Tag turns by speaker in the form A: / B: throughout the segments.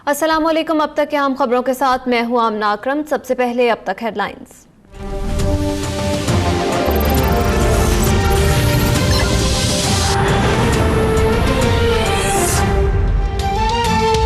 A: अस्सलामुअलैकुम। अब तक के अहम खबरों के साथ मैं हूं आमना अकरम। सबसे पहले अब तक हेडलाइंस।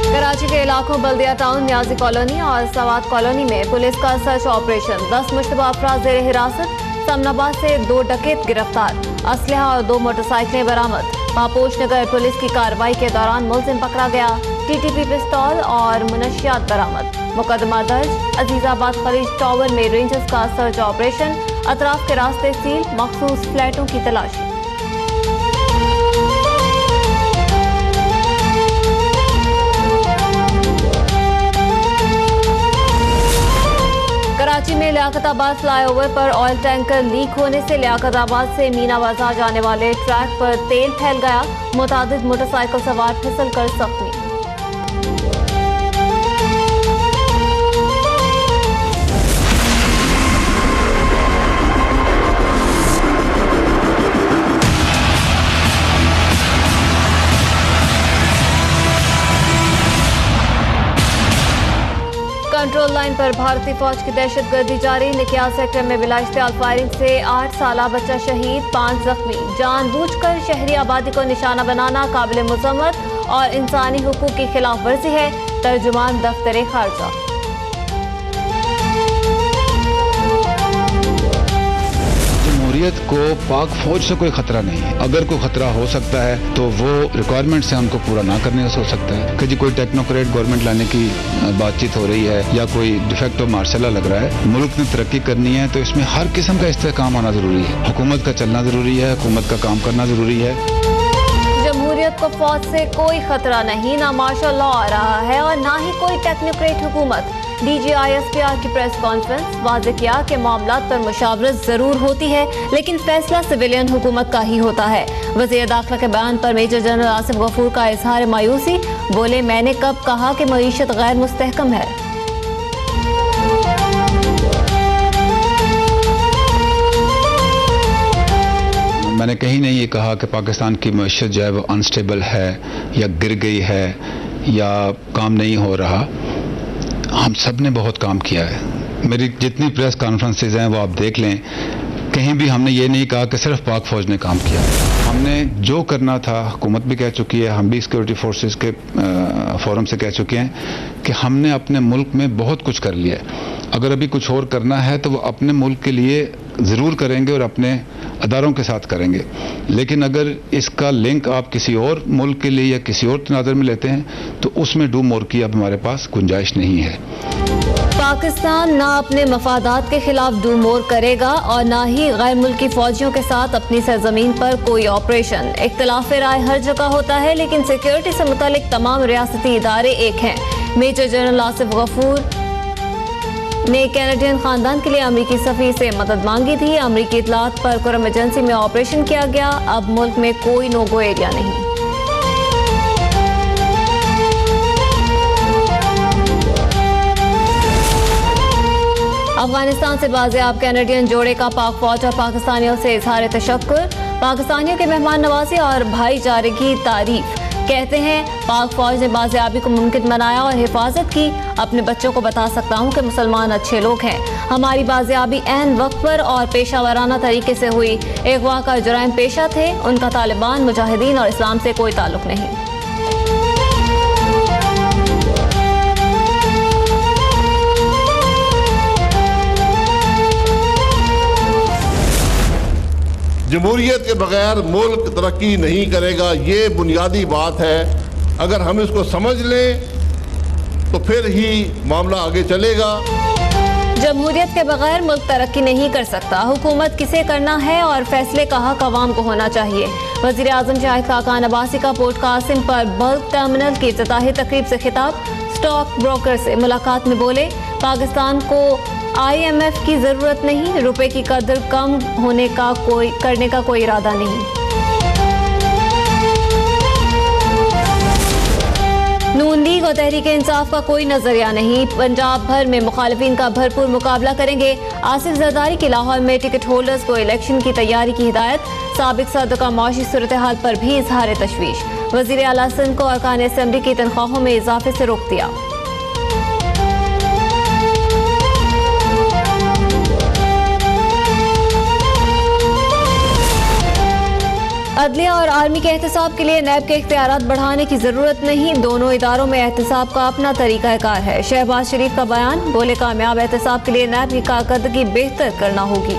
A: कराची के इलाकों बल्दिया टाउन, न्याजी कॉलोनी और सवात कॉलोनी में पुलिस का सर्च ऑपरेशन। 10 मुश्तबा अफराद जेर हिरासत। समनाबाद से 2 डकैत गिरफ्तार। असलहा और 2 मोटरसाइकिलें बरामद। पापोश नगर पुलिस की कार्रवाई के दौरान मुलजिम पकड़ा गया। टीटीपी पिस्तौल और मुनशियात बरामद। मुकदमा दर्ज। अजीजाबाद खलीज टावर में रेंजर्स का सर्च ऑपरेशन। अतराफ के रास्ते सील। मखसूस फ्लैटों की तलाशी। कराची में लियाकताबाद फ्लाईओवर पर ऑयल टैंकर लीक होने से लियाकताबाद से मीना बाजार जाने वाले ट्रैक पर तेल फैल गया। मुतादिद मोटरसाइकिल सवार फिसल कर जख्मी। कंट्रोल लाइन पर भारतीय फौज की दहशतगर्दी जारी। निकिया सेक्टर में बिलाइश्तियाल फायरिंग से 8 साला बच्चा शहीद, 5 जख्मी। जानबूझकर शहरी आबादी को निशाना बनाना काबिल मजम्मत और इंसानी हुकूक की खिलाफ वर्जी है। तर्जुमान दफ्तर खारजा।
B: जमहूरियत को पाक फौज से कोई खतरा नहीं है। अगर कोई खतरा हो सकता है तो वो रिक्वायरमेंट से हमको पूरा ना करने से हो सकता है कि जी कोई टेक्नोक्रेट गवर्नमेंट लाने की बातचीत हो रही है या कोई डिफेक्टो मार्शल लग रहा है। मुल्क ने तरक्की करनी है तो इसमें हर किस्म का इस्तेहकाम होना जरूरी है। हुकूमत का चलना जरूरी है, हुकूमत का काम करना जरूरी है।
A: जमहूरियत को फौज से कोई खतरा नहीं, ना मार्शल लॉ आ रहा है और ना ही कोई टेक्नोक्रेट हुकूमत। DGISPR की प्रेस कॉन्फ्रेंस। वाज़ेह किया कि मामलात पर मुशावरत जरूर होती है लेकिन फैसला सिविलियन हुकूमत का ही होता है। वज़ीर दाखिला के बयान पर मेजर जनरल आसिफ गफूर का इजहार मायूसी। बोले, मैंने कब कहा कि मईशत गैर मुस्तहकम है।
B: मैंने कहीं नहीं ये कहा कि पाकिस्तान की मईशत जो है वो अनस्टेबल है या गिर गई है या काम नहीं हो रहा। हम सब ने बहुत काम किया है। मेरी जितनी प्रेस कॉन्फ्रेंसेज हैं वो आप देख लें, कहीं भी हमने ये नहीं कहा कि सिर्फ पाक फौज ने काम किया। हमने जो करना था, हुकूमत भी कह चुकी है, हम भी सिक्योरिटी फोर्सेस के फोरम से कह चुके हैं कि हमने अपने मुल्क में बहुत कुछ कर लिया है। अगर अभी कुछ और करना है तो वो अपने मुल्क के लिए ज़रूर करेंगे और अपने अदारों के साथ करेंगे। लेकिन अगर इसका लिंक आप किसी और मुल्क के लिए या किसी और तनाज़र में लेते हैं तो उसमें डू मोर की अब हमारे पास गुंजाइश नहीं है।
A: पाकिस्तान ना अपने मफादात के खिलाफ डू मोर करेगा और ना ही गैर मुल्की फौजियों के साथ अपनी सरजमीन पर कोई ऑपरेशन। इख्तिलाफ राय हर जगह होता है लेकिन सिक्योरिटी से मुतालिक तमाम रियासती इदारे एक हैं। मेजर जनरल आसिफ गफूर ने कैनेडियन खानदान के लिए अमरीकी सफीर से मदद मांगी थी। अमरीकी इतलात पर कोर इमरजेंसी में ऑपरेशन किया गया। अब मुल्क में कोई नो गो एरिया नहीं। अफगानिस्तान से बाज़ेआब कैनेडियन जोड़े का पाक फौज और पाकिस्तानियों से इजहार तशक्कुर। पाकिस्तानियों के मेहमान नवाजी और भाईचारे की तारीफ। कहते हैं, पाक फौज ने बाज़ेआबी को मुमकिन बनाया और हिफाजत की। अपने बच्चों को बता सकता हूँ कि मुसलमान अच्छे लोग हैं। हमारी बाज़ेआबी ऐन वक्त पर और पेशा वाराना तरीके से हुई। अगवा का जुराइम पेशा थे, उनका तालिबान, मुजाहिदीन और इस्लाम से कोई ताल्लुक नहीं।
C: जमहूरियत के बगैर मुल्क तरक्की नहीं करेगा, ये बुनियादी बात है। अगर हम इसको समझ लें तो फिर ही मामला आगे चलेगा।
A: जमहूरियत के बगैर मुल्क तरक्की नहीं कर सकता। हुकूमत किसे करना है और फैसले का हक अवाम को होना चाहिए। वज़ीर आज़म शाहिद खाकान अब्बासी का पोर्ट कासिम पर बल्क टर्मिनल की इफ्तिताही तकरीब से खिताब। स्टॉक ब्रोकर से मुलाकात में बोले, पाकिस्तान को IMF की जरूरत नहीं, रुपए की कदर कम करने का कोई इरादा नहीं। नून लीग और तहरीक इंसाफ का कोई नजरिया नहीं। पंजाब भर में मुखालिफिन का भरपूर मुकाबला करेंगे। आसिफ जरदारी की लाहौर में टिकट होल्डर्स को इलेक्शन की तैयारी की हिदायत। साबिक सदर का माशी सूरत हाल पर भी इजहार तशवीश। वजीर आला सिंध को अरकान असेंबली की तनख्वाहों में इजाफे से रोक दिया। अदलिया और आर्मी के एहतसाब के लिए नैब के इख्तियारात बढ़ाने की जरूरत नहीं, दोनों इदारों में एहतसाब का अपना तरीकाकार है। शहबाज शरीफ का बयान, बोले कामयाब एहतसाब के लिए नैब की कारकर्दगी बेहतर करना होगी।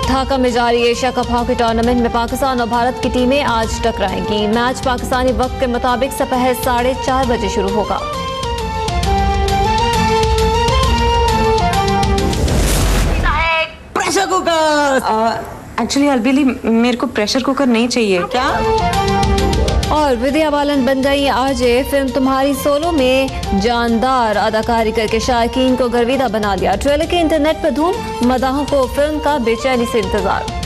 A: ढाका में जारी एशिया कप हॉकी टूर्नामेंट में पाकिस्तान और भारत की टीमें आज टकराएंगी। मैच पाकिस्तानी वक्त के मुताबिक दोपहर 4:30 बजे शुरू होगा।
D: Pressure cooker. एक्चुअली अलबेली मेरे को प्रेशर कुकर नहीं चाहिए। क्या?
A: और विद्या बालन बन गई आरजे। फिल्म तुम्हारी सोलो में जानदार अदाकारी करके शायकीन को गर्विदा बना दिया। ट्रेलर के इंटरनेट पर धूम, मदाहों को फिल्म का बेचैनी से इंतजार।